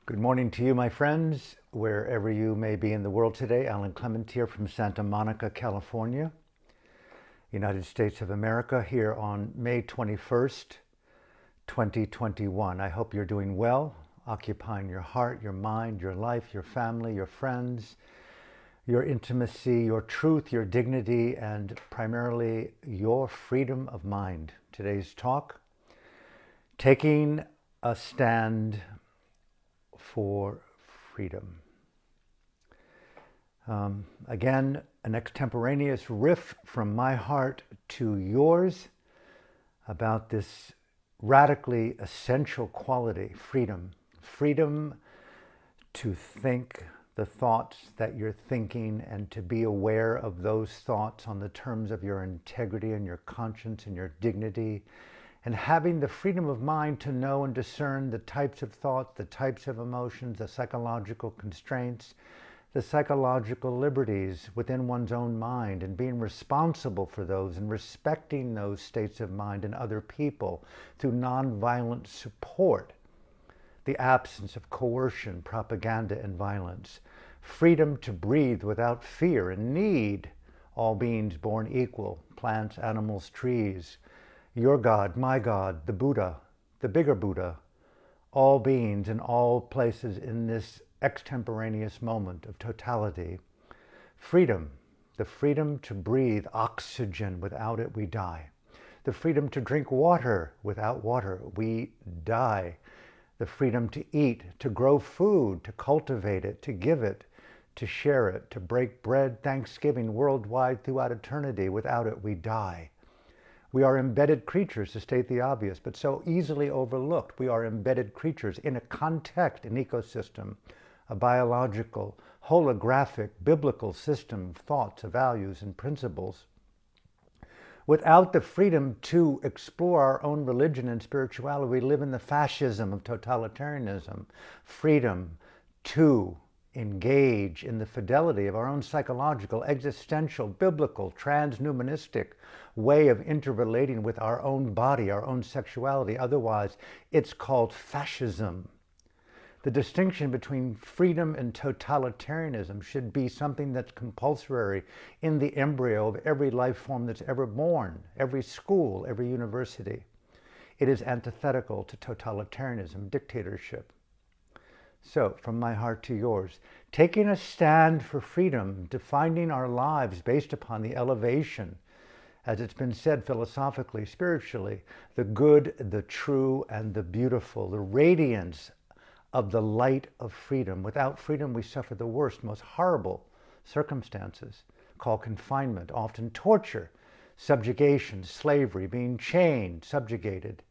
Good morning to you, my friends, wherever you may be in the world today. Alan Clements here from Santa Monica, California, United States of America, here on May 21st, 2021. I hope you're doing well, occupying your heart, your mind, your life, your family, your friends, your intimacy, your truth, your dignity, and primarily your freedom of mind. Today's talk, taking a stand for freedom. Again, an extemporaneous riff from my heart to yours about this radically essential quality, freedom. Freedom to think the thoughts that you're thinking and to be aware of those thoughts on the terms of your integrity and your conscience and your dignity, and having the freedom of mind to know and discern the types of thought, the types of emotions, the psychological constraints, the psychological liberties within one's own mind, and being responsible for those and respecting those states of mind in other people through nonviolent support, the absence of coercion, propaganda, and violence. Freedom to breathe without fear and need, all beings born equal, plants, animals, trees, your God, my God, the Buddha, the bigger Buddha, all beings in all places in this extemporaneous moment of totality. Freedom, the freedom to breathe oxygen. Without it, we die. The freedom to drink water. Without water, we die. The freedom to eat, to grow food, to cultivate it, to give it, to share it, to break bread, Thanksgiving worldwide throughout eternity. Without it, we die. We are embedded creatures, to state the obvious, but so easily overlooked. We are embedded creatures in a context, an ecosystem, a biological, holographic, biblical system of thoughts, of values, and principles. Without the freedom to explore our own religion and spirituality, we live in the fascism of totalitarianism. Freedom to engage in the fidelity of our own psychological, existential, biblical, transhumanistic way of interrelating with our own body, our own sexuality. Otherwise, it's called fascism. The distinction between freedom and totalitarianism should be something that's compulsory in the embryo of every life form that's ever born, every school, every university. It is antithetical to totalitarianism, dictatorship. So, from my heart to yours, taking a stand for freedom, defining our lives based upon the elevation, as it's been said philosophically, spiritually, the good, the true, and the beautiful, the radiance of the light of freedom. Without freedom, we suffer the worst, most horrible circumstances, called confinement, often torture, subjugation, slavery, being chained, subjugated,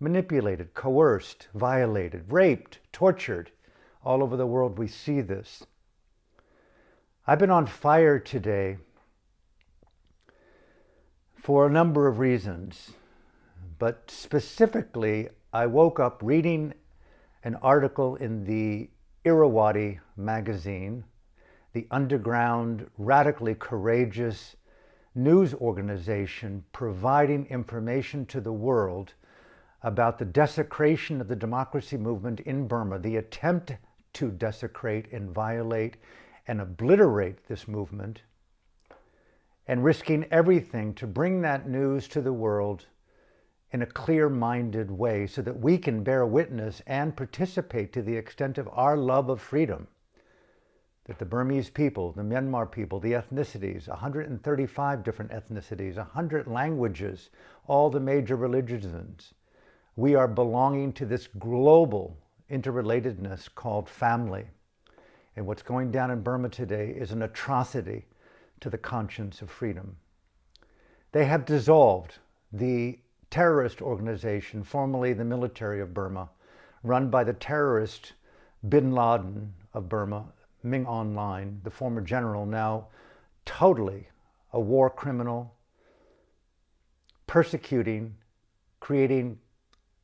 manipulated, coerced, violated, raped, tortured. All over the world, we see this. I've been on fire today for a number of reasons, but specifically, I woke up reading an article in the Irrawaddy magazine, the underground, radically courageous news organization providing information to the world about the desecration of the democracy movement in Burma, the attempt to desecrate and violate and obliterate this movement, and risking everything to bring that news to the world in a clear-minded way so that we can bear witness and participate to the extent of our love of freedom, that the Burmese people, the Myanmar people, the ethnicities, 135 different ethnicities, 100 languages, all the major religions, we are belonging to this global interrelatedness called family. And what's going down in Burma today is an atrocity to the conscience of freedom. They have dissolved the terrorist organization, formerly the military of Burma, run by the terrorist Bin Laden of Burma, Ming Online, the former general, now totally a war criminal, persecuting, creating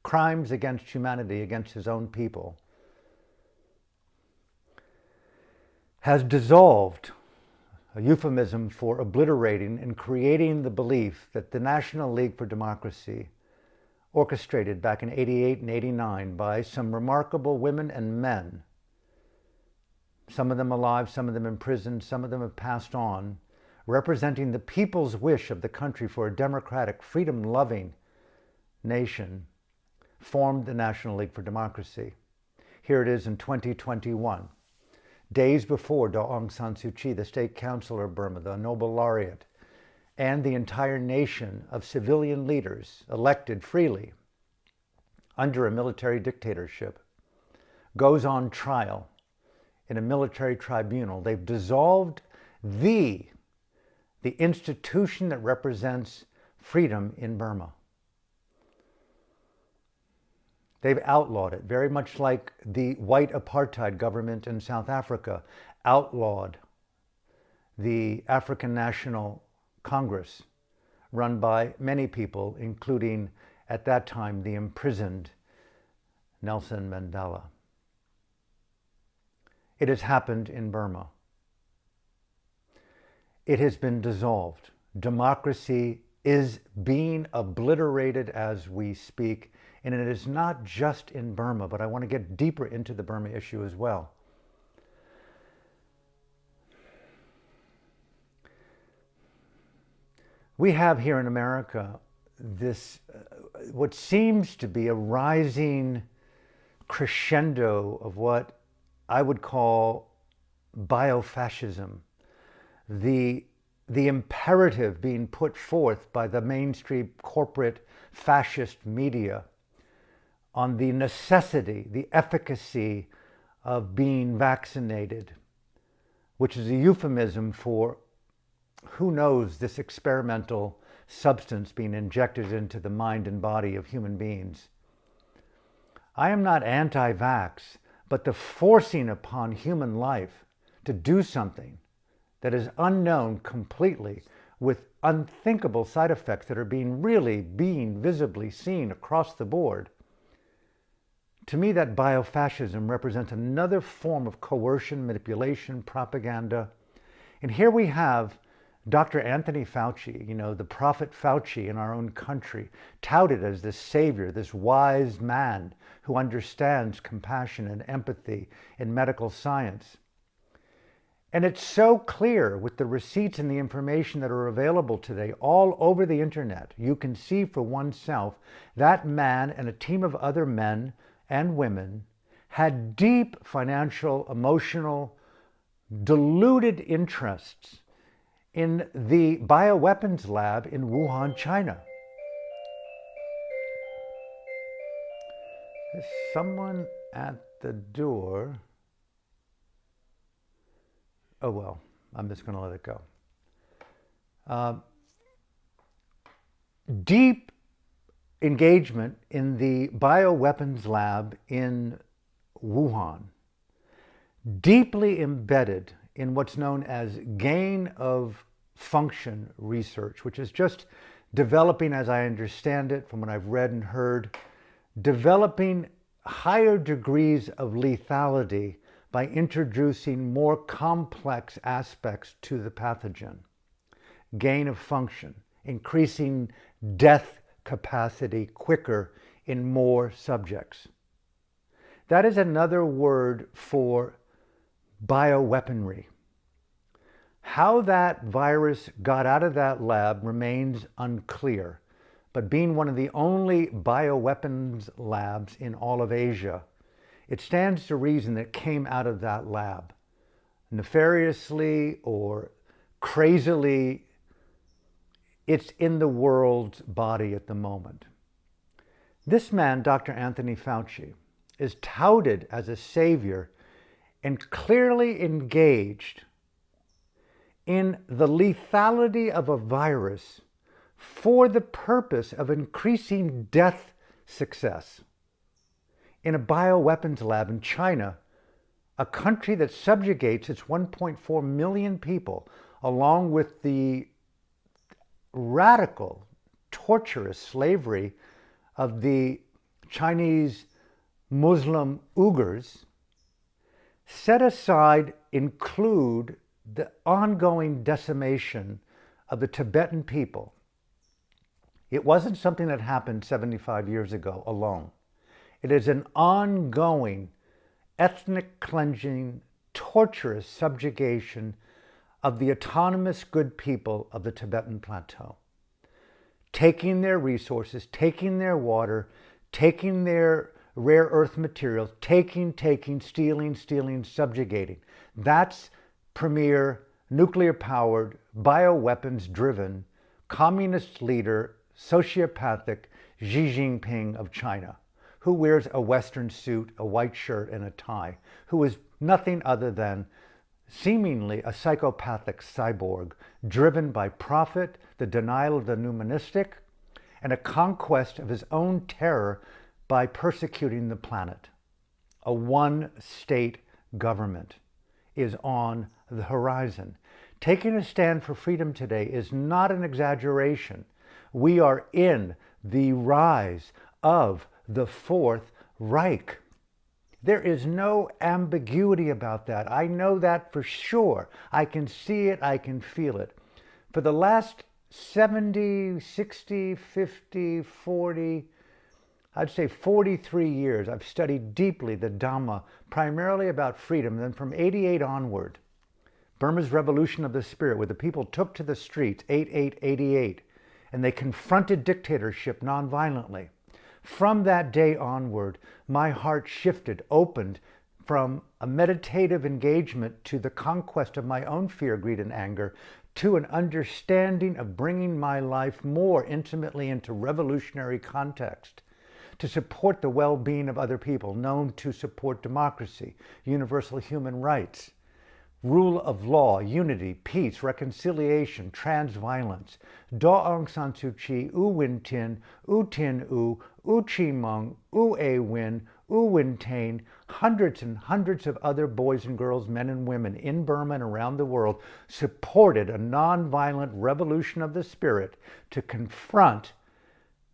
crimes against humanity, against his own people, has dissolved, a euphemism for obliterating and creating the belief that the National League for Democracy, orchestrated back in '88 and '89 by some remarkable women and men some of them alive, some of them imprisoned, some of them have passed on, representing the people's wish of the country for a democratic, freedom-loving nation, formed the National League for Democracy. Here it is in 2021, days before Aung San Suu Kyi, the state councilor of Burma, the Nobel laureate, and the entire nation of civilian leaders elected freely under a military dictatorship, goes on trial in a military tribunal. They've dissolved the institution that represents freedom in Burma. They've outlawed it, very much like the white apartheid government in South Africa outlawed the African National Congress, run by many people, including, at that time, the imprisoned Nelson Mandela. It has happened in Burma. It has been dissolved. Democracy is being obliterated as we speak, and it is not just in Burma, but I want to get deeper into the Burma issue as well. We have here in America this, what seems to be a rising crescendo of what I would call biofascism, the imperative being put forth by the mainstream corporate fascist media on the necessity, the efficacy of being vaccinated, which is a euphemism for who knows this experimental substance being injected into the mind and body of human beings. I am not anti-vax, but the forcing upon human life to do something that is unknown completely, with unthinkable side effects that are being visibly seen across the board. To me, that biofascism represents another form of coercion, manipulation, propaganda. And here we have Dr. Anthony Fauci, the prophet Fauci in our own country, touted as this savior, this wise man who understands compassion and empathy in medical science. And it's so clear with the receipts and the information that are available today all over the internet. You can see for oneself that man and a team of other men and women had deep financial, emotional, deluded interests in the bioweapons lab in Wuhan, China. There's someone at the door. Oh, well, I'm just going to let it go. Deep engagement in the bioweapons lab in Wuhan, deeply embedded in what's known as gain of function research, which is just developing, as I understand it, from what I've read and heard, developing higher degrees of lethality by introducing more complex aspects to the pathogen. Gain of function, increasing death capacity quicker in more subjects. That is another word for bioweaponry. How that virus got out of that lab remains unclear, but being one of the only bioweapons labs in all of Asia, it stands to reason that it came out of that lab. Nefariously or crazily, it's in the world's body at the moment. This man, Dr. Anthony Fauci, is touted as a savior and clearly engaged in the lethality of a virus for the purpose of increasing death success in a bioweapons lab in China, a country that subjugates its 1.4 million people, along with the radical, torturous slavery of the Chinese Muslim Uyghurs. Set aside include the ongoing decimation of the Tibetan people. It wasn't something that happened 75 years ago alone. It is an ongoing ethnic cleansing, torturous subjugation of the autonomous good people of the Tibetan Plateau, taking their resources, taking their water, taking their rare earth materials, taking, stealing, subjugating. That's premier nuclear-powered, bioweapons-driven, communist leader, sociopathic Xi Jinping of China, who wears a Western suit, a white shirt, and a tie, who is nothing other than seemingly a psychopathic cyborg driven by profit, the denial of the numismatic, and a conquest of his own terror by persecuting the planet. A one-state government is on the horizon. Taking a stand for freedom today is not an exaggeration. We are in the rise of the Fourth Reich. There is no ambiguity about that. I know that for sure. I can see it, I can feel it. For the last 70, 60, 50, 40, I'd say 43 years, I've studied deeply the Dhamma, primarily about freedom. Then from 88 onward, Burma's revolution of the spirit, where the people took to the streets, 88, and they confronted dictatorship nonviolently. From that day onward, my heart shifted, opened from a meditative engagement to the conquest of my own fear, greed, and anger, to an understanding of bringing my life more intimately into revolutionary context, to support the well-being of other people, known to support democracy, universal human rights, rule of law, unity, peace, reconciliation, trans violence. Da Aung San Suu Kyi, U Win Tin, U Tin U, U Chi Mung, U A Win, U Win Tain, hundreds and hundreds of other boys and girls, men and women in Burma and around the world supported a nonviolent revolution of the spirit to confront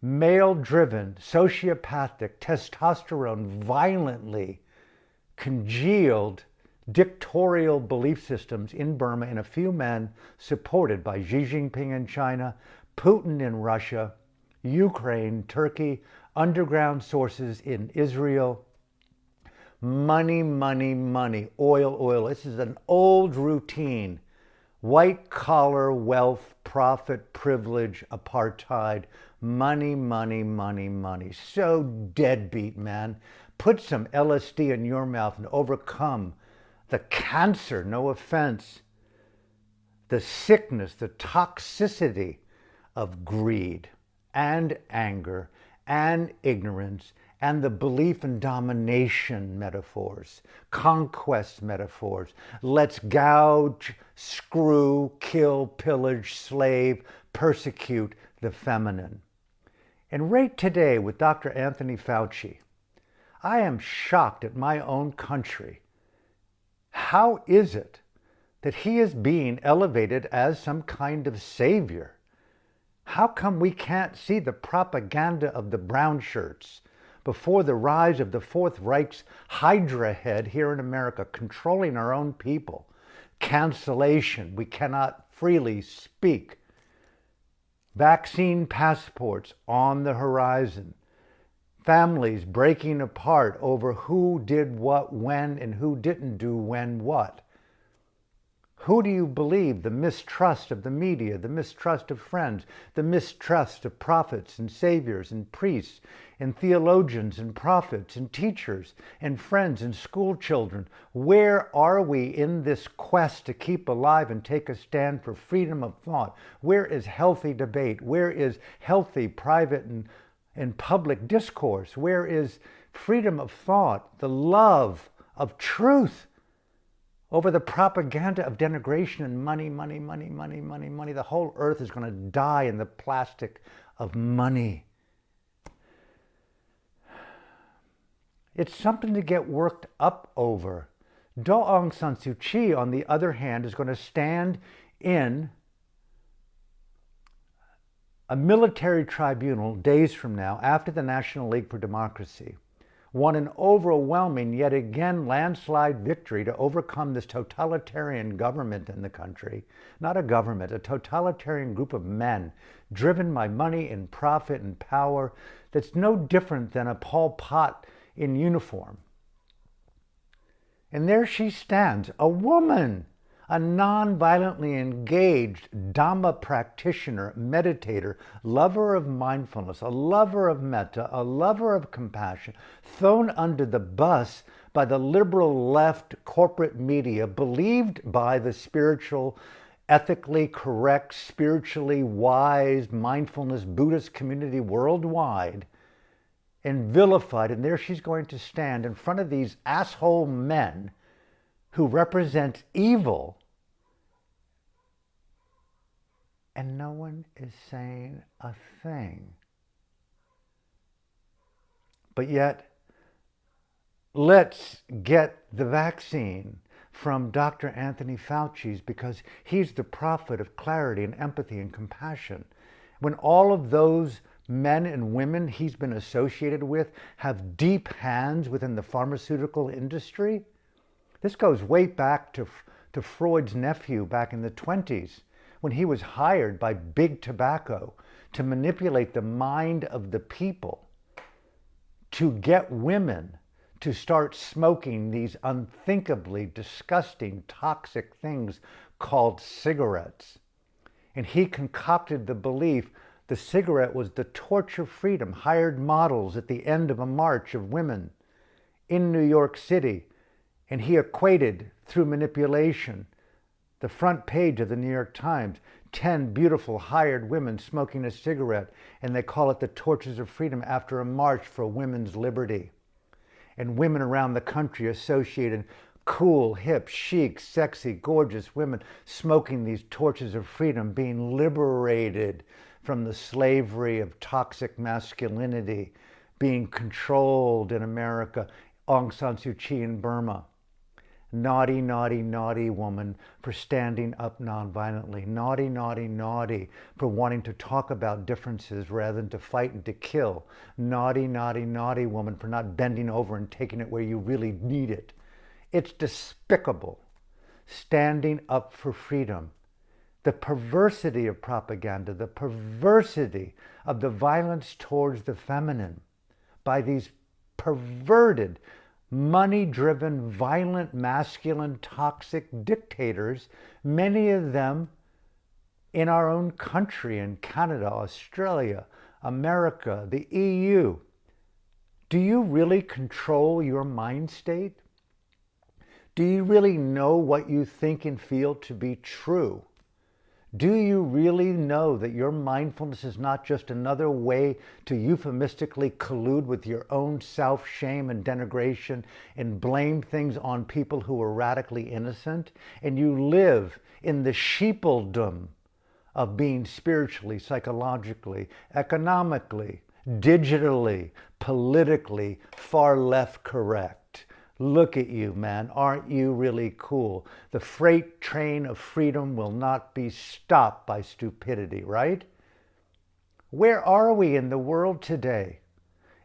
male-driven, sociopathic, testosterone, violently congealed dictatorial belief systems in Burma, and a few men supported by Xi Jinping in China, Putin in Russia, Ukraine, Turkey, underground sources in Israel. Money, money, money, oil, oil. This is an old routine. White collar wealth, profit, privilege, apartheid, money, money, money, money. So deadbeat, man. Put some LSD in your mouth and overcome the cancer, no offense, the sickness, the toxicity of greed and anger and ignorance and the belief in domination metaphors, conquest metaphors. Let's gouge, screw, kill, pillage, slave, persecute the feminine. And right today with Dr. Anthony Fauci, I am shocked at my own country. How is it that he is being elevated as some kind of savior? How come we can't see the propaganda of the brown shirts before the rise of the Fourth Reich's Hydra head here in America, controlling our own people? Cancellation, we cannot freely speak. Vaccine passports on the horizon. Families breaking apart over who did what when and who didn't do when what. Who do you believe? The mistrust of the media, the mistrust of friends, the mistrust of prophets and saviors and priests and theologians and prophets and teachers and friends and school children. Where are we in this quest to keep alive and take a stand for freedom of thought? Where is healthy debate? Where is healthy private and public discourse? Where is freedom of thought, the love of truth over the propaganda of denigration and money, money, money, money, money, money? The whole earth is going to die in the plastic of money. It's something to get worked up over. Da Aung San Suu Kyi, on the other hand, is going to stand in a military tribunal days from now, after the National League for Democracy won an overwhelming, yet again landslide victory to overcome this totalitarian government in the country. Not a government, a totalitarian group of men driven by money and profit and power that's no different than a Pol Pot in uniform. And there she stands, a woman, a non-violently engaged Dhamma practitioner, meditator, lover of mindfulness, a lover of metta, a lover of compassion, thrown under the bus by the liberal left corporate media, believed by the spiritual, ethically correct, spiritually wise, mindfulness Buddhist community worldwide, and vilified. And there she's going to stand in front of these asshole men who represent evil, and no one is saying a thing. But yet, let's get the vaccine from Dr. Anthony Fauci's, because he's the prophet of clarity and empathy and compassion. When all of those men and women he's been associated with have deep hands within the pharmaceutical industry, this goes way back to Freud's nephew back in the 20s, when he was hired by Big Tobacco to manipulate the mind of the people to get women to start smoking these unthinkably disgusting, toxic things called cigarettes. And he concocted the belief the cigarette was the torch of freedom, hired models at the end of a march of women in New York City. And he equated, through manipulation, the front page of the New York Times, 10 beautiful hired women smoking a cigarette, and they call it the torches of freedom after a march for women's liberty. And women around the country associated cool, hip, chic, sexy, gorgeous women smoking these torches of freedom, being liberated from the slavery of toxic masculinity, being controlled in America, Aung San Suu Kyi in Burma. Naughty, naughty, naughty woman for standing up nonviolently. Naughty, naughty, naughty for wanting to talk about differences rather than to fight and to kill. Naughty, naughty, naughty woman for not bending over and taking it where you really need it. It's despicable. Standing up for freedom. The perversity of propaganda, the perversity of the violence towards the feminine by these perverted, money-driven, violent, masculine, toxic dictators, many of them in our own country, in Canada, Australia, America, the EU. Do you really control your mind state? Do you really know what you think and feel to be true? Do you really know that your mindfulness is not just another way to euphemistically collude with your own self-shame and denigration and blame things on people who are radically innocent? And you live in the sheepledom of being spiritually, psychologically, economically, digitally, politically, far left correct. Look at you, man. Aren't you really cool? The freight train of freedom will not be stopped by stupidity, right? Where are we in the world today?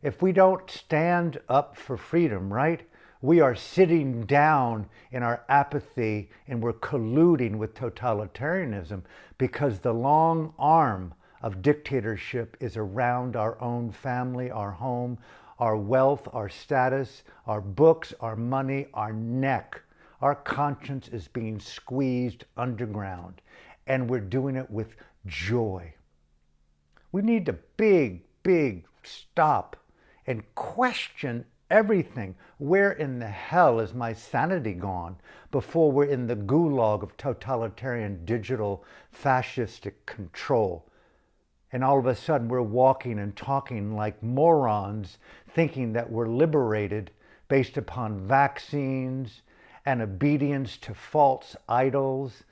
If we don't stand up for freedom, right? We are sitting down in our apathy and we're colluding with totalitarianism because the long arm of dictatorship is around our own family, our home, our wealth, our status, our books, our money, our neck. Our conscience is being squeezed underground, and we're doing it with joy. We need to big stop and question everything. Where in the hell is my sanity gone before we're in the gulag of totalitarian digital fascistic control? And all of a sudden we're walking and talking like morons, thinking that we're liberated based upon vaccines and obedience to false idols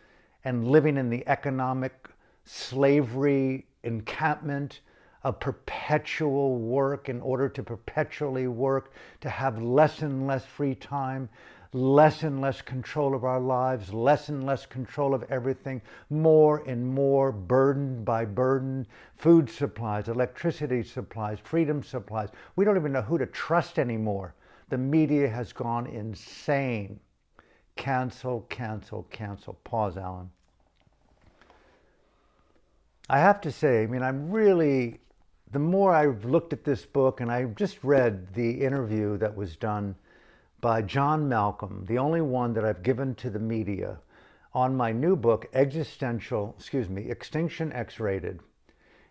and living in the economic slavery encampment of perpetual work in order to perpetually work, to have less and less free time, less and less control of our lives, less and less control of everything, more and more burden by burden, food supplies, electricity supplies, freedom supplies. We don't even know who to trust anymore. The media has gone insane. Cancel, cancel, cancel. Pause, Alan. I have to say, the more I've looked at this book, and I've just read the interview that was done by John Malcolm, the only one that I've given to the media, on my new book, Extinction X-Rated.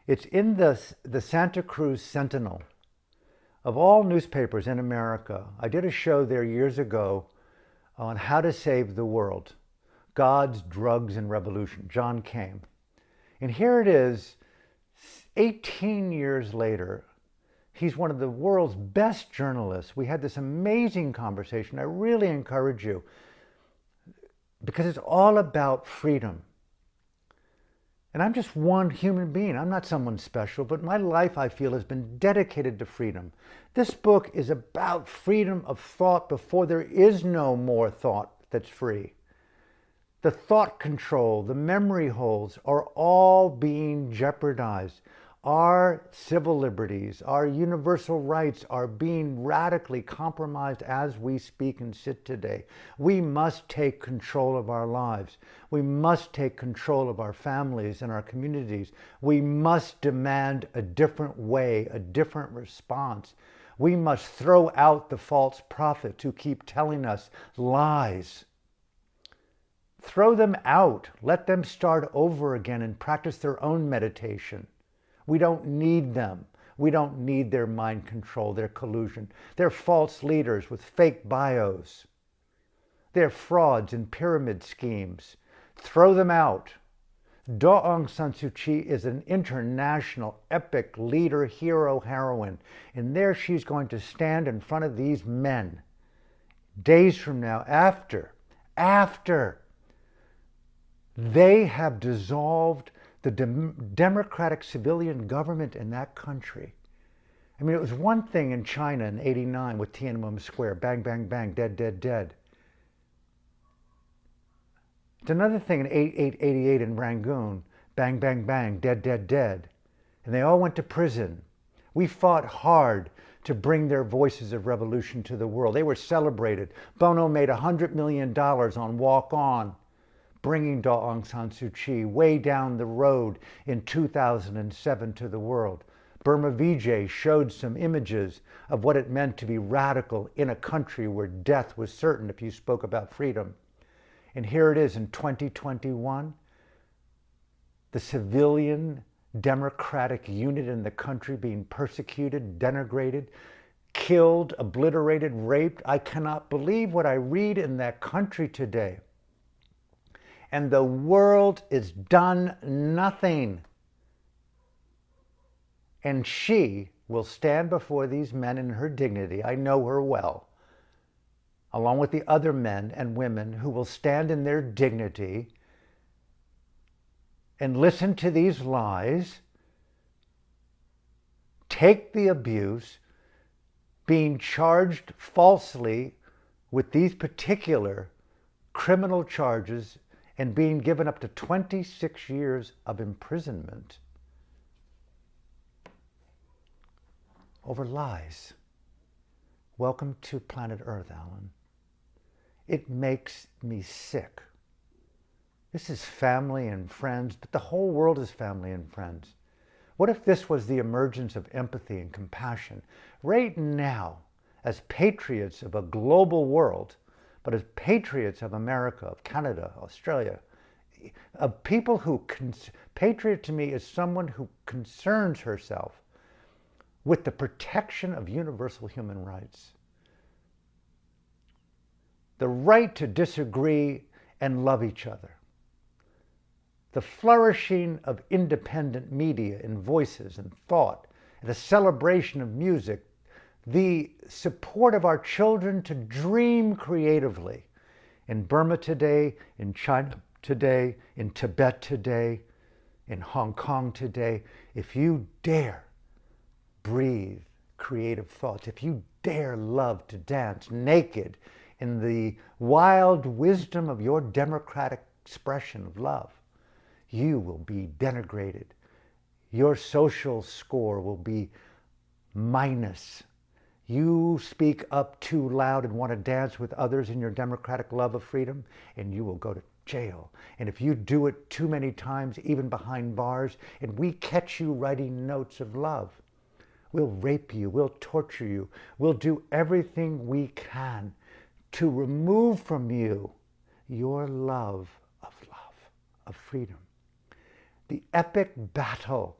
It's in the Santa Cruz Sentinel. Of all newspapers in America, I did a show there years ago on how to save the world. Gods, Drugs, and Revolution. John came. And here it is, 18 years later. He's one of the world's best journalists. We had this amazing conversation. I really encourage you, because it's all about freedom. And I'm just one human being. I'm not someone special, but my life, I feel, has been dedicated to freedom. This book is about freedom of thought before there is no more thought that's free. The thought control, the memory holes are all being jeopardized. Our civil liberties, our universal rights are being radically compromised as we speak and sit today. We must take control of our lives. We must take control of our families and our communities. We must demand a different way, a different response. We must throw out the false prophets who keep telling us lies. Throw them out. Let them start over again and practice their own meditation. We don't need them. We don't need their mind control, their collusion. They're false leaders with fake bios. They're frauds and pyramid schemes. Throw them out. Daw Aung San Suu Kyi is an international epic leader, hero, heroine. And there she's going to stand in front of these men days from now, after they have dissolved the democratic civilian government in that country. I mean, it was one thing in China in '89 with Tiananmen Square, bang, bang, bang, dead, dead, dead. It's another thing in '88 in Rangoon, bang, bang, bang, dead, dead, dead. And they all went to prison. We fought hard to bring their voices of revolution to the world. They were celebrated. Bono made $100 million on Walk On, bringing Daw Aung San Suu Kyi way down the road in 2007 to the world. Burma Vijay showed some images of what it meant to be radical in a country where death was certain if you spoke about freedom. And here it is in 2021, the civilian democratic unit in the country being persecuted, denigrated, killed, obliterated, raped. I cannot believe what I read in that country today. And the world is done nothing. And she will stand before these men in her dignity. I know her well, along with the other men and women who will stand in their dignity and listen to these lies, take the abuse, being charged falsely with these particular criminal charges and being given up to 26 years of imprisonment over lies. Welcome to planet Earth, Alan. It makes me sick. This is family and friends, but the whole world is family and friends. What if this was the emergence of empathy and compassion right now, as patriots of a global world, but as patriots of America, of Canada, Australia, of people who, patriot to me is someone who concerns herself with the protection of universal human rights. The right to disagree and love each other. The flourishing of independent media and voices and thought, the celebration of music, the support of our children to dream creatively in Burma today, in China today, in Tibet today, in Hong Kong today. If you dare breathe creative thoughts, if you dare love to dance naked in the wild wisdom of your democratic expression of love, you will be denigrated. Your social score will be minus. You speak up too loud and want to dance with others in your democratic love of freedom, and you will go to jail. And if you do it too many times, even behind bars, and we catch you writing notes of love, we'll rape you, we'll torture you, we'll do everything we can to remove from you your love, of freedom. The epic battle.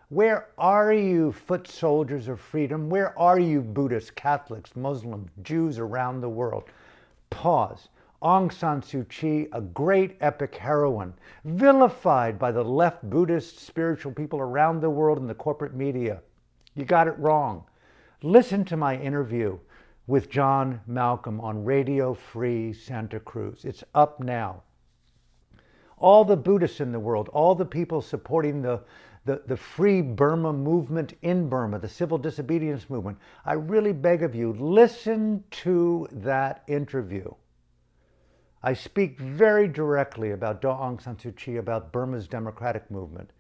Where are you, foot soldiers of freedom? Where are you, Buddhists, Catholics, Muslims, Jews around the world? Pause. Aung San Suu Kyi, a great epic heroine, vilified by the left Buddhist spiritual people around the world in the corporate media. You got it wrong. Listen to my interview with John Malcolm on Radio Free Santa Cruz. It's up now. All the Buddhists in the world, all the people supporting the Free Burma movement in Burma, the civil disobedience movement, I really beg of you, listen to that interview. I speak very directly about Daw Aung San Suu Kyi, about Burma's democratic movement.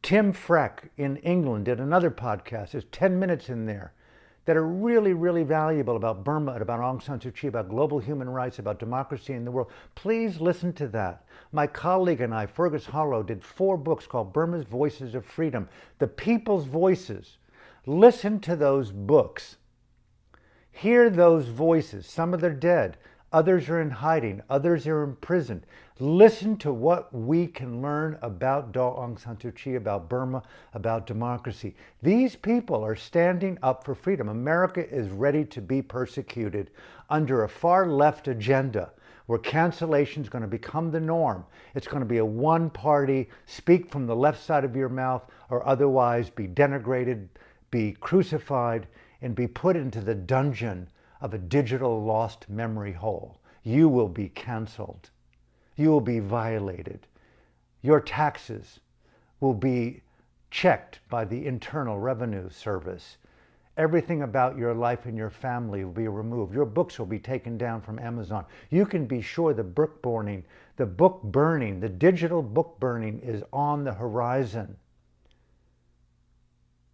Tim Freck in England did another podcast. There's 10 minutes in there that are really, really valuable about Burma, about Aung San Suu Kyi, about global human rights, about democracy in the world. Please listen to that. My colleague and I, Fergus Hollow, did 4 books called Burma's Voices of Freedom, the people's voices. Listen to those books. Hear those voices. Some of them are dead. Others are in hiding. Others are imprisoned. Listen to what we can learn about Daw Aung San Suu Kyi, about Burma, about democracy. These people are standing up for freedom. America is ready to be persecuted under a far left agenda where cancellation is going to become the norm. It's going to be a one-party, speak from the left side of your mouth, or otherwise be denigrated, be crucified, and be put into the dungeon of a digital lost memory hole. You will be canceled. You will be violated. Your taxes will be checked by the Internal Revenue Service. Everything about your life and your family will be removed. Your books will be taken down from Amazon. You can be sure the book burning, the digital book burning is on the horizon.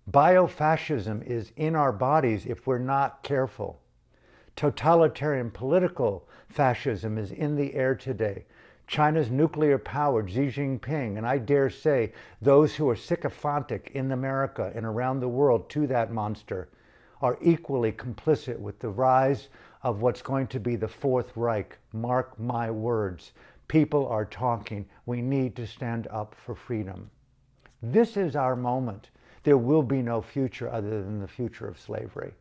Biofascism is in our bodies if we're not careful. Totalitarian political fascism is in the air today. China's nuclear-powered Xi Jinping, and I dare say those who are sycophantic in America and around the world to that monster, are equally complicit with the rise of what's going to be the Fourth Reich. Mark my words. People are talking. We need to stand up for freedom. This is our moment. There will be no future other than the future of slavery,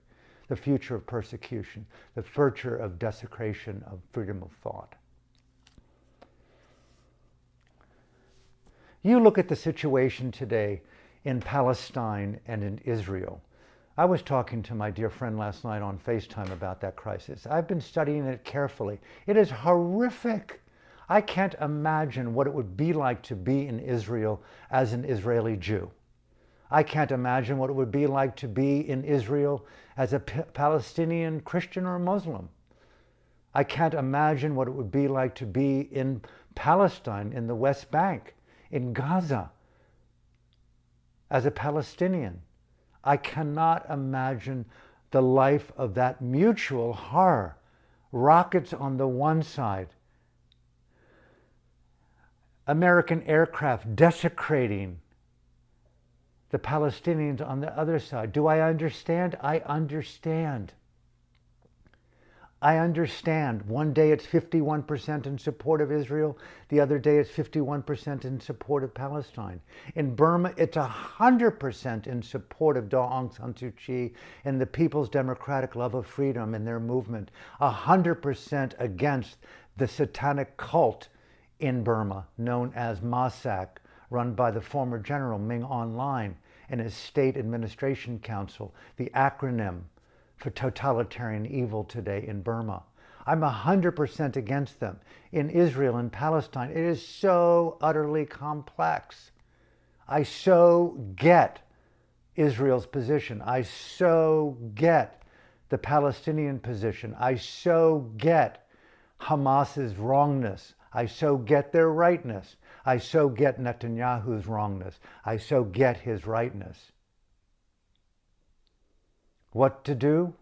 the future of persecution, the future of desecration of freedom of thought. You look at the situation today in Palestine and in Israel. I was talking to my dear friend last night on FaceTime about that crisis. I've been studying it carefully. It is horrific. I can't imagine what it would be like to be in Israel as an Israeli Jew. I can't imagine what it would be like to be in Israel as a Palestinian Christian or Muslim. I can't imagine what it would be like to be in Palestine, in the West Bank, in Gaza, as a Palestinian. I cannot imagine the life of that mutual horror. Rockets on the one side, American aircraft desecrating the Palestinians on the other side. Do I understand? I understand. I understand. One day it's 51% in support of Israel. The other day it's 51% in support of Palestine. In Burma, it's 100% in support of Daw Aung San Suu Kyi and the People's Democratic Love of Freedom and their movement. 100% against the satanic cult in Burma known as MASAC, run by the former General Ming Online and his State Administration Council, the acronym for totalitarian evil today in Burma. I'm 100% against them. In Israel and Palestine, it is so utterly complex. I so get Israel's position. I so get the Palestinian position. I so get Hamas's wrongness. I so get their rightness. I so get Netanyahu's wrongness. I so get his rightness. What to do?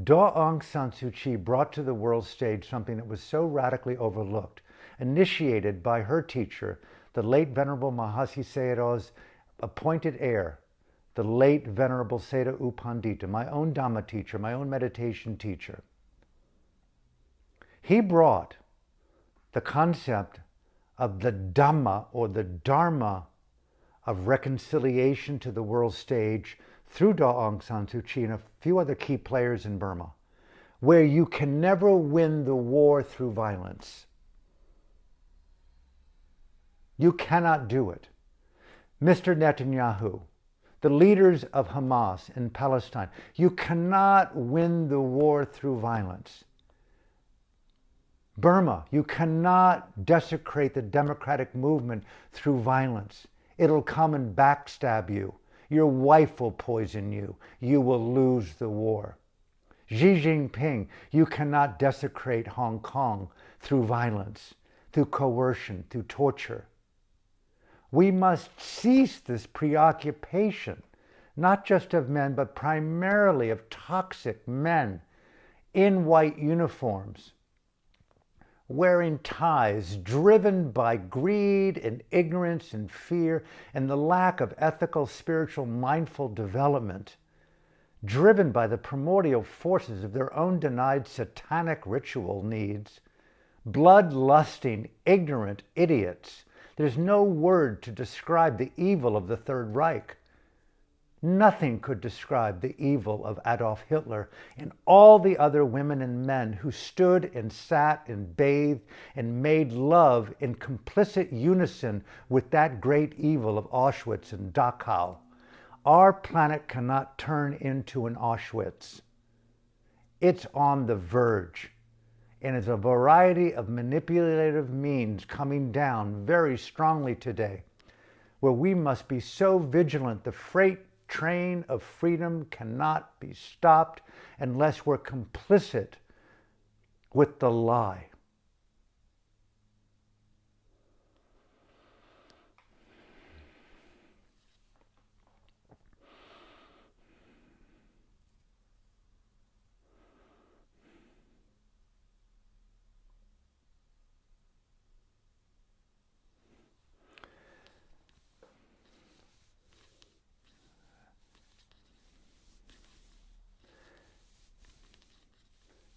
Daw Aung San Suu Kyi brought to the world stage something that was so radically overlooked, initiated by her teacher, the late Venerable Mahasi Sayadaw's appointed heir, the late Venerable Seda U Pandita, my own Dhamma teacher, my own meditation teacher, he brought the concept of the Dhamma or the Dharma of reconciliation to the world stage through Daw Aung San Suu Kyi and a few other key players in Burma, where you can never win the war through violence. You cannot do it. Mr. Netanyahu, the leaders of Hamas in Palestine, you cannot win the war through violence. Burma, you cannot desecrate the democratic movement through violence. It'll come and backstab you. Your wife will poison you. You will lose the war. Xi Jinping, you cannot desecrate Hong Kong through violence, through coercion, through torture. We must cease this preoccupation, not just of men, but primarily of toxic men in white uniforms, wearing ties, driven by greed and ignorance and fear and the lack of ethical, spiritual, mindful development, driven by the primordial forces of their own denied satanic ritual needs, blood-lusting, ignorant idiots. There's no word to describe the evil of the Third Reich. Nothing could describe the evil of Adolf Hitler and all the other women and men who stood and sat and bathed and made love in complicit unison with that great evil of Auschwitz and Dachau. Our planet cannot turn into an Auschwitz. It's on the verge. And it's a variety of manipulative means coming down very strongly today, where we must be so vigilant. The freight train of freedom cannot be stopped unless we're complicit with the lie.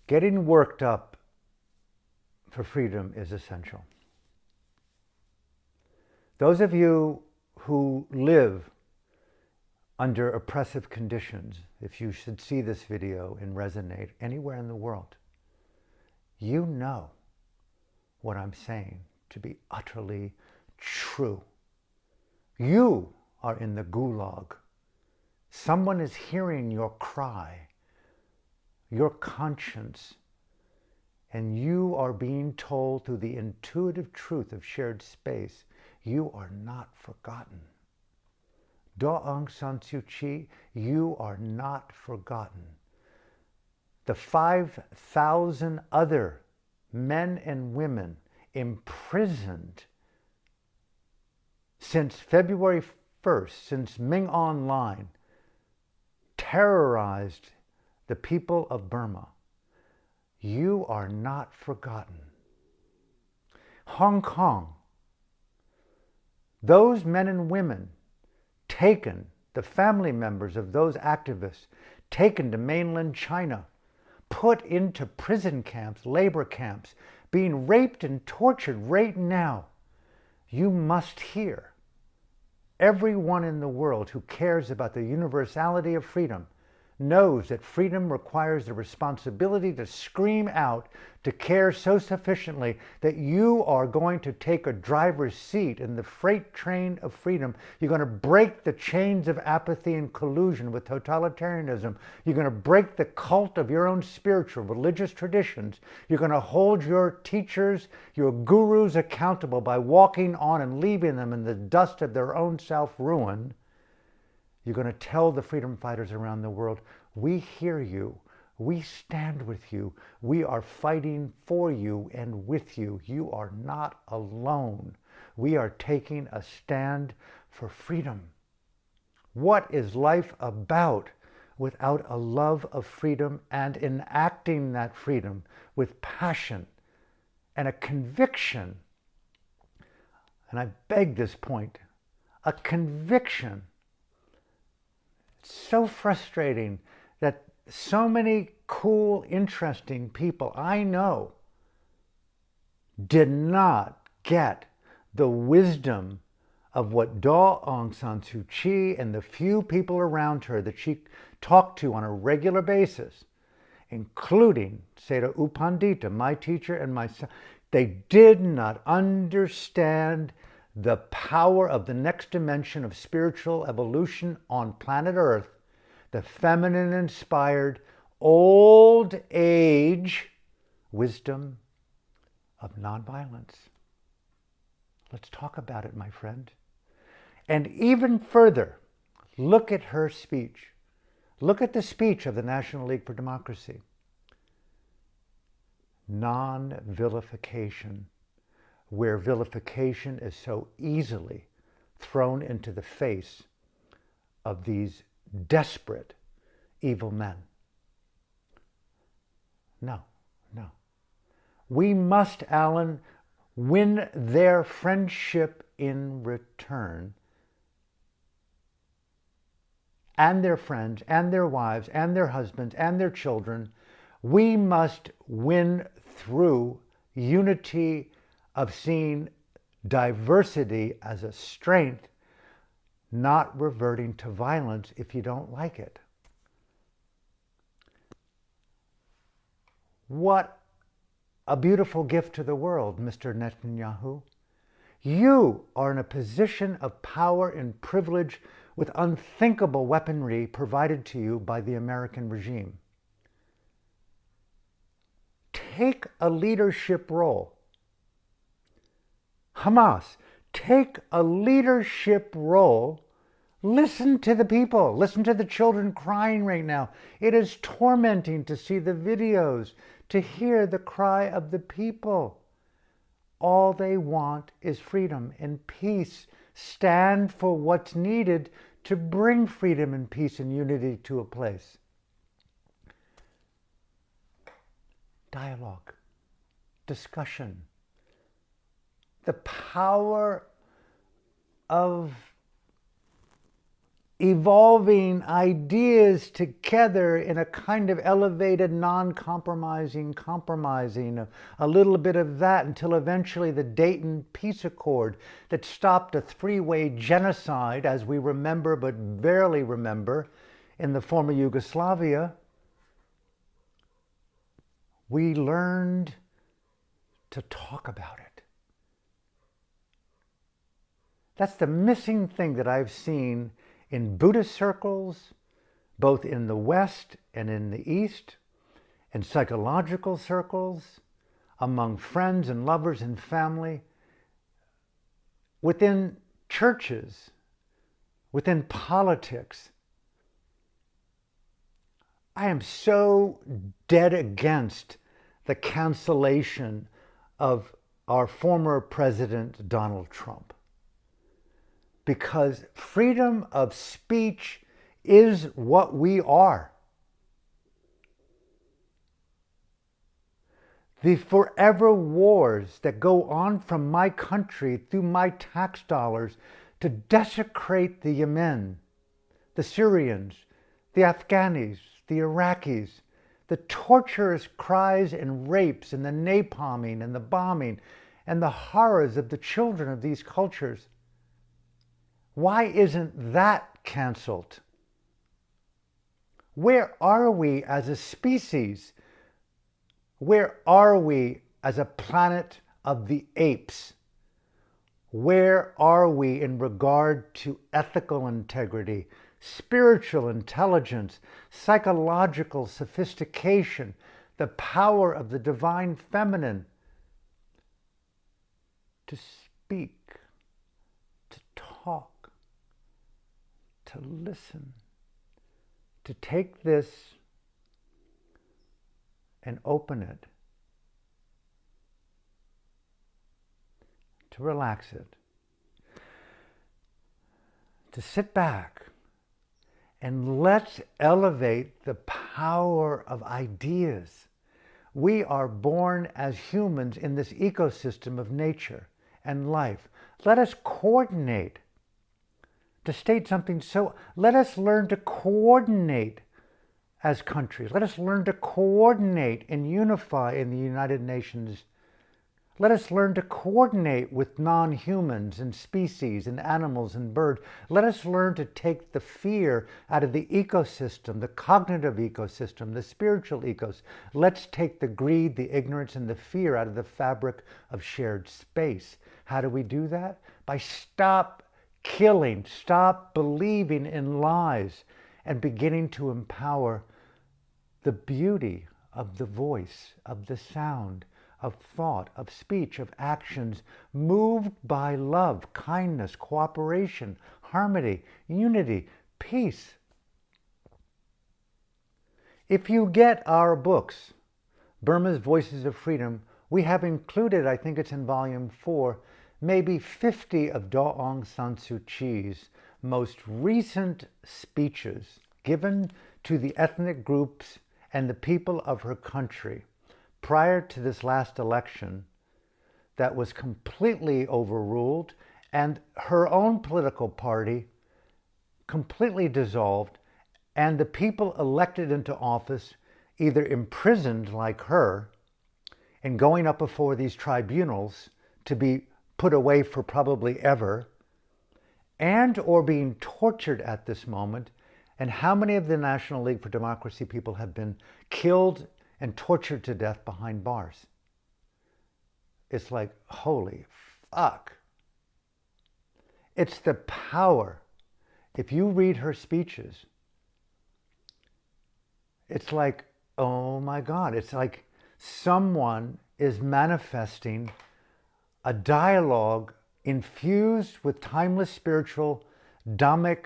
Getting worked up for freedom is essential. Those of you who live under oppressive conditions, if you should see this video and resonate anywhere in the world, you know what I'm saying to be utterly true. You are in the gulag. Someone is hearing your cry, your conscience, and you are being told through the intuitive truth of shared space, you are not forgotten. Daw Aung San Suu Kyi, you are not forgotten. The 5,000 other men and women imprisoned since February 1st, since Ming Online terrorized the people of Burma, you are not forgotten. Hong Kong, those men and women taken, the family members of those activists, taken to mainland China, put into prison camps, labor camps, being raped and tortured right now. You must hear. Everyone in the world who cares about the universality of freedom knows that freedom requires the responsibility to scream out, to care so sufficiently that you are going to take a driver's seat in the freight train of freedom. You're going to break the chains of apathy and collusion with totalitarianism. You're going to break the cult of your own spiritual, religious traditions. You're going to hold your teachers, your gurus accountable by walking on and leaving them in the dust of their own self-ruin. You're going to tell the freedom fighters around the world, we hear you, we stand with you, we are fighting for you and with you. You are not alone. We are taking a stand for freedom. What is life about without a love of freedom and enacting that freedom with passion and a conviction? And I beg this point, a conviction so frustrating that so many cool, interesting people I know did not get the wisdom of what Daw Aung San Suu Kyi and the few people around her that she talked to on a regular basis, including Seda U Pandita, my teacher, and myself, they did not understand the power of the next dimension of spiritual evolution on planet Earth, the feminine-inspired old age wisdom of nonviolence. Let's talk about it, my friend. And even further, look at her speech. Look at the speech of the National League for Democracy. Non-vilification, where vilification is so easily thrown into the face of these desperate, evil men. No, no. We must, Alan, win their friendship in return, and their friends, and their wives, and their husbands, and their children. We must win through unity of seeing diversity as a strength, not reverting to violence if you don't like it. What a beautiful gift to the world, Mr. Netanyahu. You are in a position of power and privilege with unthinkable weaponry provided to you by the American regime. Take a leadership role. Hamas, take a leadership role. Listen to the people. Listen to the children crying right now. It is tormenting to see the videos, to hear the cry of the people. All they want is freedom and peace. Stand for what's needed to bring freedom and peace and unity to a place. Dialogue, discussion, the power of evolving ideas together in a kind of elevated, non-compromising, compromising, a little bit of that until eventually the Dayton Peace Accord that stopped a three-way genocide, as we remember but barely remember, in the former Yugoslavia. We learned to talk about it. That's the missing thing that I've seen in Buddhist circles, both in the West and in the East, in psychological circles, among friends and lovers and family, within churches, within politics. I am so dead against the cancellation of our former president, Donald Trump. Because freedom of speech is what we are. The forever wars that go on from my country through my tax dollars to desecrate the Yemen, the Syrians, the Afghanis, the Iraqis, the torturous cries and rapes and the napalming and the bombing and the horrors of the children of these cultures. Why isn't that canceled? Where are we as a species? Where are we as a planet of the apes? Where are we in regard to ethical integrity, spiritual intelligence, psychological sophistication, the power of the divine feminine to speak, to talk, to listen, to take this and open it, to relax it, to sit back and let's elevate the power of ideas. We are born as humans in this ecosystem of nature and life. Let us coordinate to state something so, let us learn to coordinate as countries. Let us learn to coordinate and unify in the United Nations. Let us learn to coordinate with non-humans and species and animals and birds. Let us learn to take the fear out of the ecosystem, the cognitive ecosystem, the spiritual ecosystem. Let's take the greed, the ignorance, and the fear out of the fabric of shared space. How do we do that? By stop killing, stop believing in lies, and beginning to empower the beauty of the voice, of the sound, of thought, of speech, of actions, moved by love, kindness, cooperation, harmony, unity, peace. If you get our books, Burma's Voices of Freedom, we have included, I think it's in volume 4, maybe 50 of Daw Aung San Suu Kyi's most recent speeches given to the ethnic groups and the people of her country prior to this last election that was completely overruled and her own political party completely dissolved and the people elected into office either imprisoned like her and going up before these tribunals to be put away for probably ever, and or being tortured at this moment. And how many of the National League for Democracy people have been killed and tortured to death behind bars? It's like, holy fuck. It's the power. If you read her speeches, it's like, oh my God, it's like someone is manifesting a dialogue infused with timeless spiritual, Dhammic,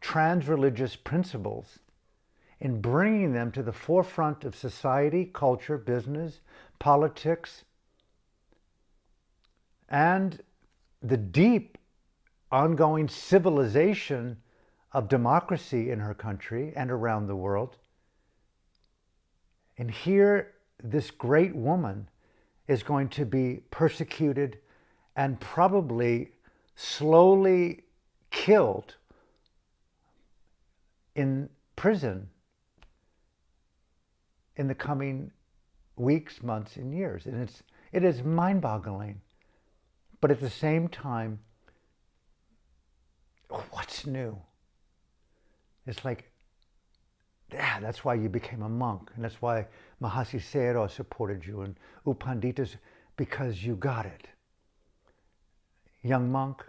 trans-religious principles and bringing them to the forefront of society, culture, business, politics, and the deep ongoing civilization of democracy in her country and around the world. And here, this great woman is going to be persecuted and probably slowly killed in prison in the coming weeks, months, and years. And it is mind-boggling. But at the same time, what's new? It's like, yeah, that's why you became a monk. And that's why Mahasi Sayadaw supported you and U Panditas, because you got it. Young monk,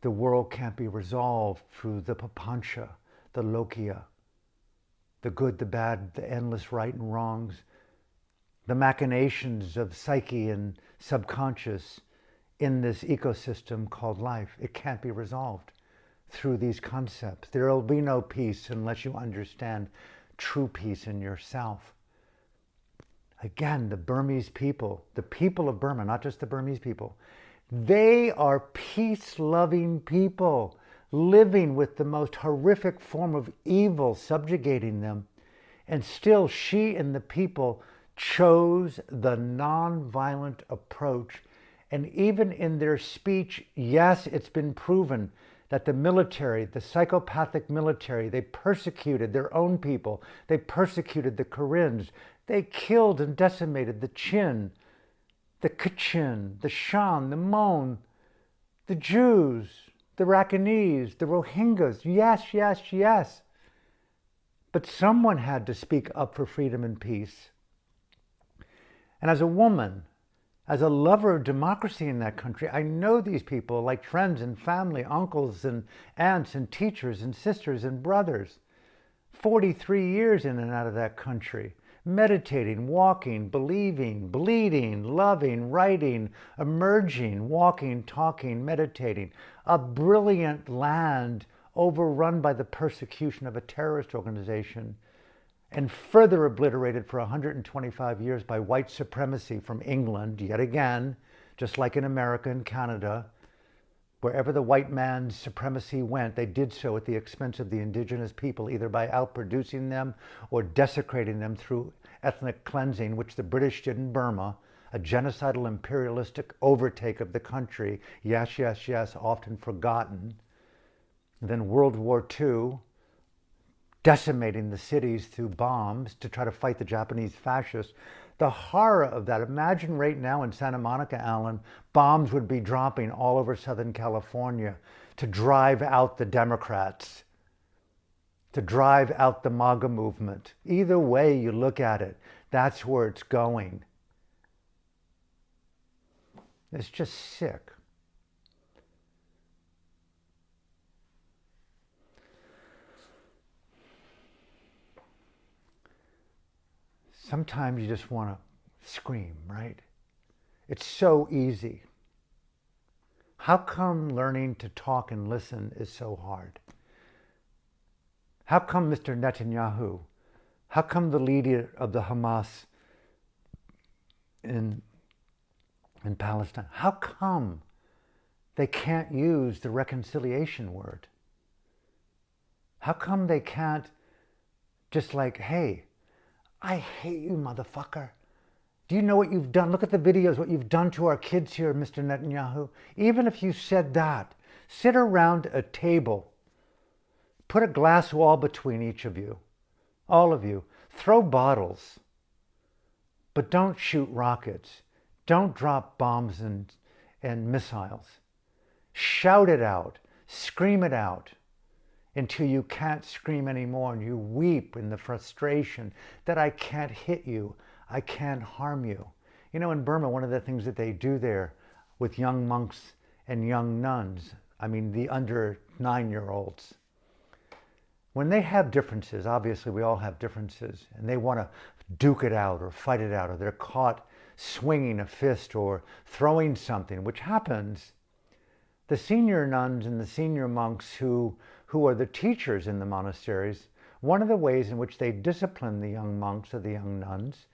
the world can't be resolved through the papancha, the lokia, the good, the bad, the endless right and wrongs, the machinations of psyche and subconscious in this ecosystem called life. It can't be resolved through these concepts. There will be no peace unless you understand true peace in yourself. Again, the Burmese people, the people of Burma, not just the Burmese people, they are peace-loving people living with the most horrific form of evil subjugating them. And still, she and the people chose the non-violent approach. And even in their speech, yes, it's been proven that the military, the psychopathic military, they persecuted their own people. They persecuted the Karens. They killed and decimated the Chin, the Kachin, the Shan, the Mon, the Jews, the Rakhines, the Rohingyas. Yes, yes, yes. But someone had to speak up for freedom and peace. And as a woman, as a lover of democracy in that country, I know these people like friends and family, uncles and aunts and teachers and sisters and brothers. 43 years in and out of that country, meditating, walking, believing, bleeding, loving, writing, emerging, walking, talking, meditating. A brilliant land overrun by the persecution of a terrorist organization and further obliterated for 125 years by white supremacy from England, yet again, just like in America and Canada. Wherever the white man's supremacy went, they did so at the expense of the indigenous people, either by outproducing them or desecrating them through ethnic cleansing, which the British did in Burma, a genocidal imperialistic overtake of the country, yes, yes, yes, often forgotten. And then World War II, decimating the cities through bombs to try to fight the Japanese fascists. The horror of that. Imagine right now in Santa Monica, Alan, bombs would be dropping all over Southern California to drive out the Democrats, to drive out the MAGA movement. Either way you look at it, that's where it's going. It's just sick. Sometimes you just want to scream, right? It's so easy. How come learning to talk and listen is so hard? How come Mr. Netanyahu, how come the leader of the Hamas in Palestine, how come they can't use the reconciliation word? How come they can't just like, hey, I hate you, motherfucker. Do you know what you've done? Look at the videos, what you've done to our kids here, Mr. Netanyahu. Even if you said that, sit around a table, put a glass wall between each of you, all of you, throw bottles, but don't shoot rockets. Don't drop bombs and missiles. Shout it out, scream it out, until you can't scream anymore and you weep in the frustration that I can't hit you, I can't harm you. You know, in Burma, one of the things that they do there with young monks and young nuns, I mean the under 9-year-olds, when they have differences, obviously we all have differences, and they want to duke it out or fight it out, or they're caught swinging a fist or throwing something, which happens, the senior nuns and the senior monks who are the teachers in the monasteries, one of the ways in which they discipline the young monks or the young nuns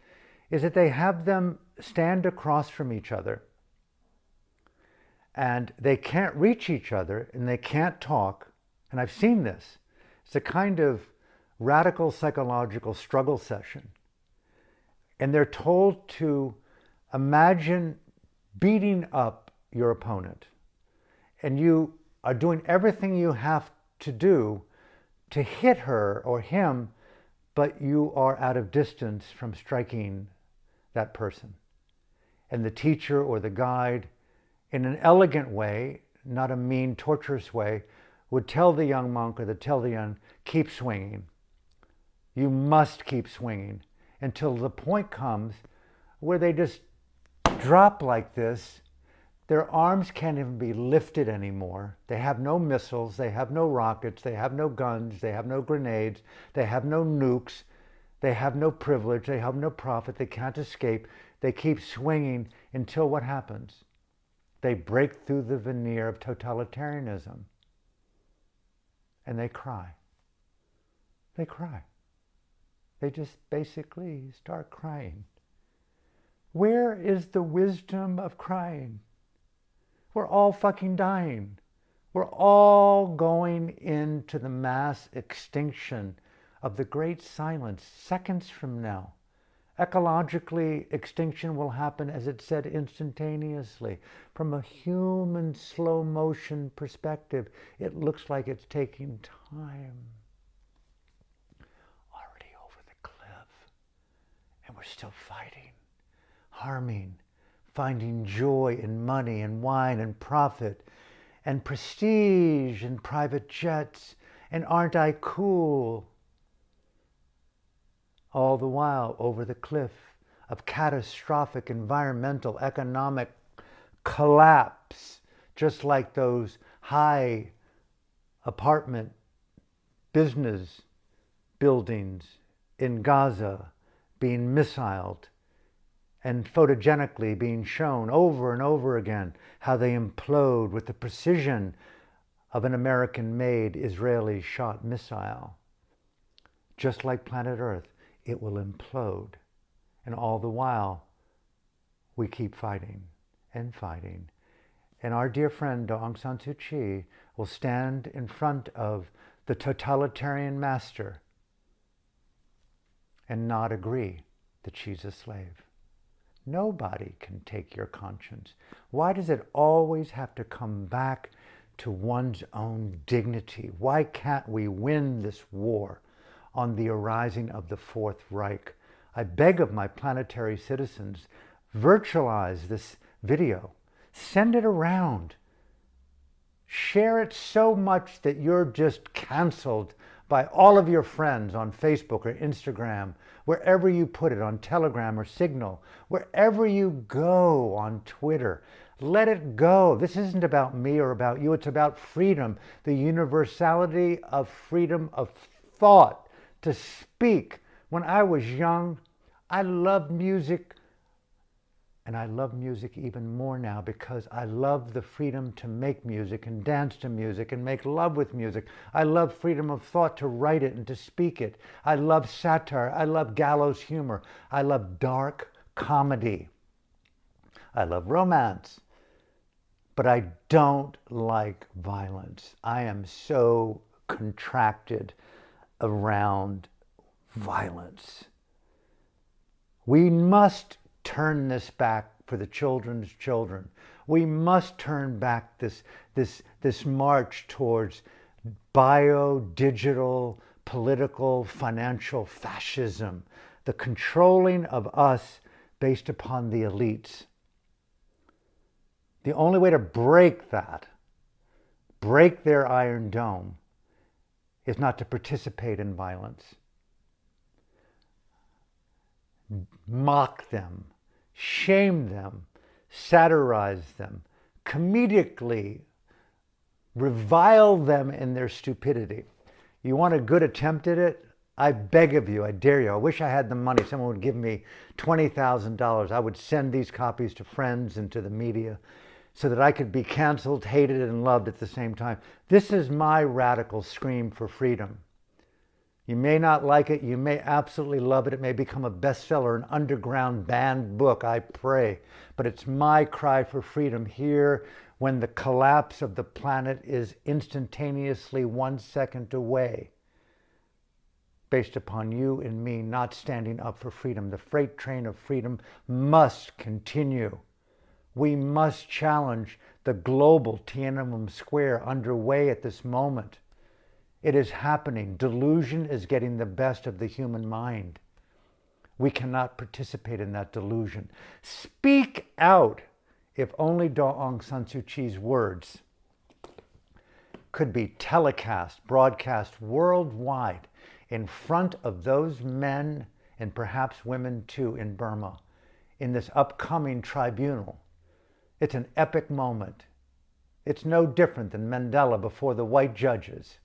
is that they have them stand across from each other, and they can't reach each other and they can't talk. And I've seen this. It's a kind of radical psychological struggle session. And they're told to imagine beating up your opponent. And you are doing everything you have to do to hit her or him, but you are out of distance from striking that person. And the teacher or the guide, in an elegant way, not a mean, torturous way, would tell the young monk or tell the young, keep swinging. You must keep swinging until the point comes where they just drop like this. Their arms can't even be lifted anymore. They have no missiles, they have no rockets, they have no guns, they have no grenades, they have no nukes, they have no privilege, they have no profit, they can't escape. They keep swinging until what happens? They break through the veneer of totalitarianism. And they cry. They cry. They just basically start crying. Where is the wisdom of crying? We're all fucking dying. We're all going into the mass extinction of the great silence seconds from now. Ecologically, extinction will happen, as it said, instantaneously. From a human slow motion perspective, it looks like it's taking time. Already over the cliff. And we're still fighting, harming, finding joy in money and wine and profit and prestige and private jets and aren't I cool? All the while over the cliff of catastrophic environmental, economic collapse, just like those high apartment business buildings in Gaza being missiled and photogenically being shown over and over again how they implode with the precision of an American-made Israeli-shot missile. Just like planet Earth, it will implode. And all the while, we keep fighting and fighting. And our dear friend Aung San Suu Kyi will stand in front of the totalitarian master and not agree that she's a slave. Nobody can take your conscience. Why does it always have to come back to one's own dignity. Why can't we win this war on the arising of the Fourth Reich? I beg of my planetary citizens, virtualize this video, send it around, share it so much that you're just canceled by all of your friends on Facebook or Instagram, wherever you put it, on Telegram or Signal, wherever you go, on Twitter. Let it go. This isn't about me or about you. It's about freedom, the universality of freedom of thought, to speak. When I was young, I loved music, and I love music even more now because I love the freedom to make music and dance to music and make love with music. I love freedom of thought to write it and to speak it. I love satire. I love gallows humor. I love dark comedy. I love romance. But I don't like violence. I am so contracted around violence. We must turn this back for the children's children. We must turn back this march towards bio-digital, political, financial fascism, the controlling of us based upon the elites. The only way to break that, break their iron dome, is not to participate in violence. Mock them, shame them, satirize them, comedically revile them in their stupidity. You want a good attempt at it? I beg of you, I dare you. I wish I had the money. Someone would give me $20,000. I would send these copies to friends and to the media so that I could be canceled, hated, and loved at the same time. This is my radical scream for freedom. You may not like it. You may absolutely love it. It may become a bestseller, an underground banned book, I pray. But it's my cry for freedom here when the collapse of the planet is instantaneously 1 second away, based upon you and me not standing up for freedom. The freight train of freedom must continue. We must challenge the global Tiananmen Square underway at this moment. It is happening. Delusion is getting the best of the human mind. We cannot participate in that delusion. Speak out. If only Aung San Suu Kyi's words could be telecast, broadcast worldwide in front of those men and perhaps women too in Burma in this upcoming tribunal. It's an epic moment. It's no different than Mandela before the white judges.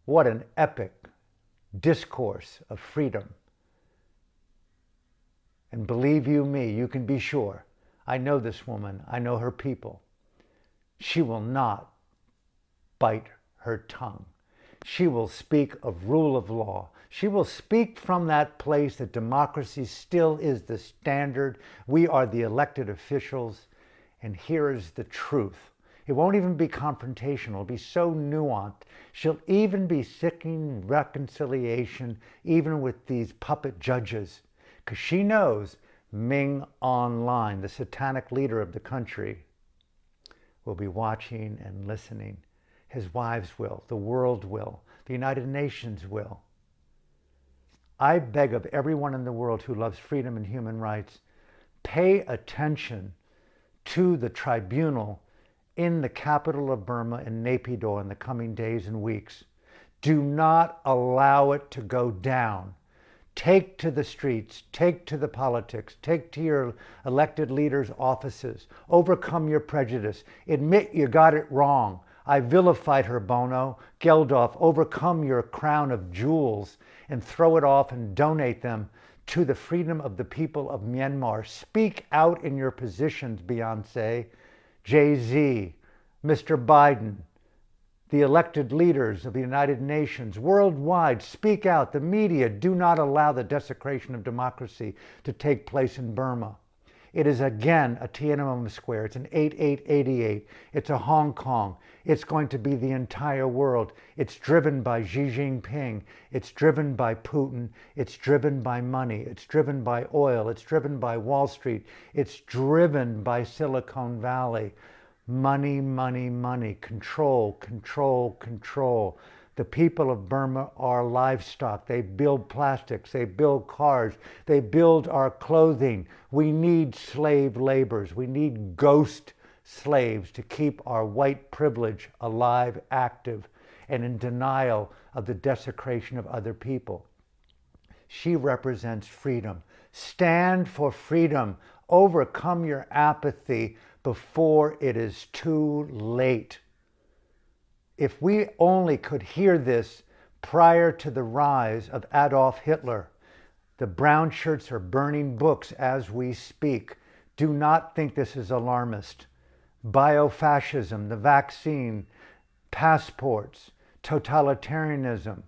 What an epic discourse of freedom. And believe you me, you can be sure, I know this woman, I know her people. She will not bite her tongue. She will speak of rule of law. She will speak from that place that democracy still is the standard. We are the elected officials, and here is the truth. It won't even be confrontational. It'll be so nuanced. She'll even be seeking reconciliation even with these puppet judges, because she knows Ming Online, the satanic leader of the country, will be watching and listening. His wives will, the world will, the United Nations will. I beg of everyone in the world who loves freedom and human rights, pay attention to the tribunal in the capital of Burma, in Naypyidaw, in the coming days and weeks. Do not allow it to go down. Take to the streets, take to the politics, take to your elected leaders' offices, overcome your prejudice, admit you got it wrong. I vilified her, Bono. Geldof, overcome your crown of jewels and throw it off and donate them to the freedom of the people of Myanmar. Speak out in your positions, Beyonce, Jay-Z, Mr. Biden, the elected leaders of the United Nations, worldwide, speak out. The media, do not allow the desecration of democracy to take place in Burma. It is again a Tiananmen Square. It's an 8888. It's a Hong Kong. It's going to be the entire world. It's driven by Xi Jinping. It's driven by Putin. It's driven by money. It's driven by oil. It's driven by Wall Street. It's driven by Silicon Valley. Money, money, money. Control, control, control. The people of Burma are livestock. They build plastics. They build cars. They build our clothing. We need slave laborers. We need ghost slaves to keep our white privilege alive, active, and in denial of the desecration of other people. She represents freedom. Stand for freedom. Overcome your apathy before it is too late. If we only could hear this prior to the rise of Adolf Hitler. The brown shirts are burning books as we speak. Do not think this is alarmist. Biofascism, the vaccine, passports, totalitarianism,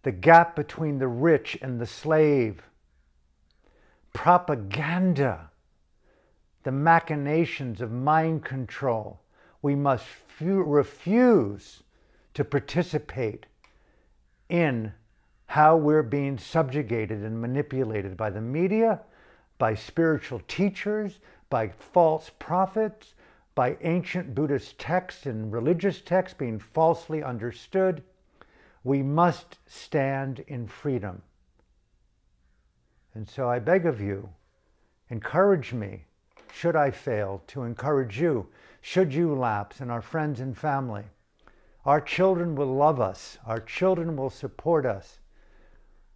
the gap between the rich and the slave, propaganda, the machinations of mind control. We must refuse to participate in how we're being subjugated and manipulated by the media, by spiritual teachers, by false prophets, by ancient Buddhist texts and religious texts being falsely understood. We must stand in freedom. And so I beg of you, encourage me, should I fail, to encourage you, should you lapse, and our friends and family. Our children will love us. Our children will support us.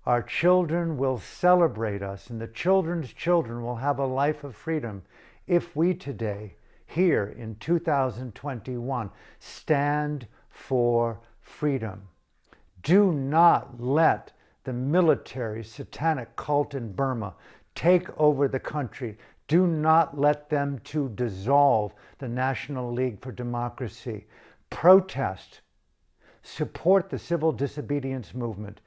Our children will celebrate us, and the children's children will have a life of freedom if we today, here in 2021, stand for freedom. Do not let the military satanic cult in Burma take over the country. Do not let them to dissolve the National League for Democracy. Protest. Support the civil disobedience movement.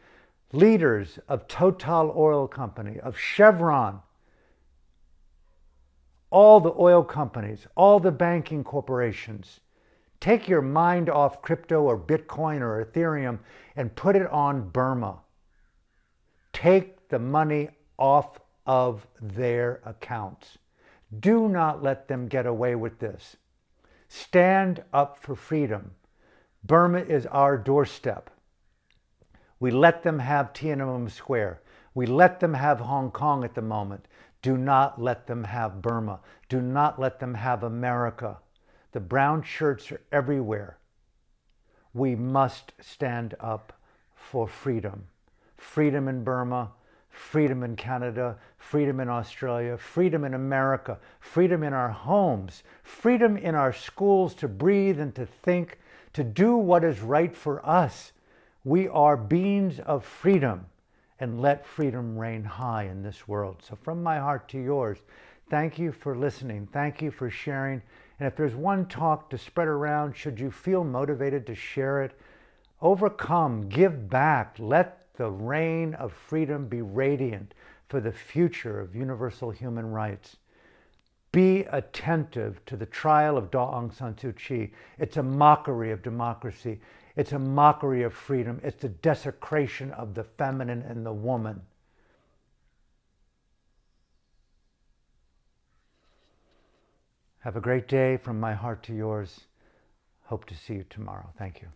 Leaders of Total Oil Company, of Chevron, all the oil companies, all the banking corporations. Take your mind off crypto or Bitcoin or Ethereum and put it on Burma. Take the money off of their accounts. Do not let them get away with this. Stand up for freedom. Burma is our doorstep. We let them have Tiananmen Square. We let them have Hong Kong at the moment. Do not let them have Burma. Do not let them have America. The brown shirts are everywhere. We must stand up for freedom. Freedom in Burma, freedom in Canada, freedom in Australia, freedom in America, freedom in our homes, freedom in our schools to breathe and to think, to do what is right for us. We are beings of freedom, and let freedom reign high in this world. So from my heart to yours, thank you for listening. Thank you for sharing. And if there's one talk to spread around, should you feel motivated to share it, overcome, give back, let the reign of freedom be radiant for the future of universal human rights. Be attentive to the trial of Aung San Suu Kyi. It's a mockery of democracy. It's a mockery of freedom. It's the desecration of the feminine and the woman. Have a great day from my heart to yours. Hope to see you tomorrow. Thank you.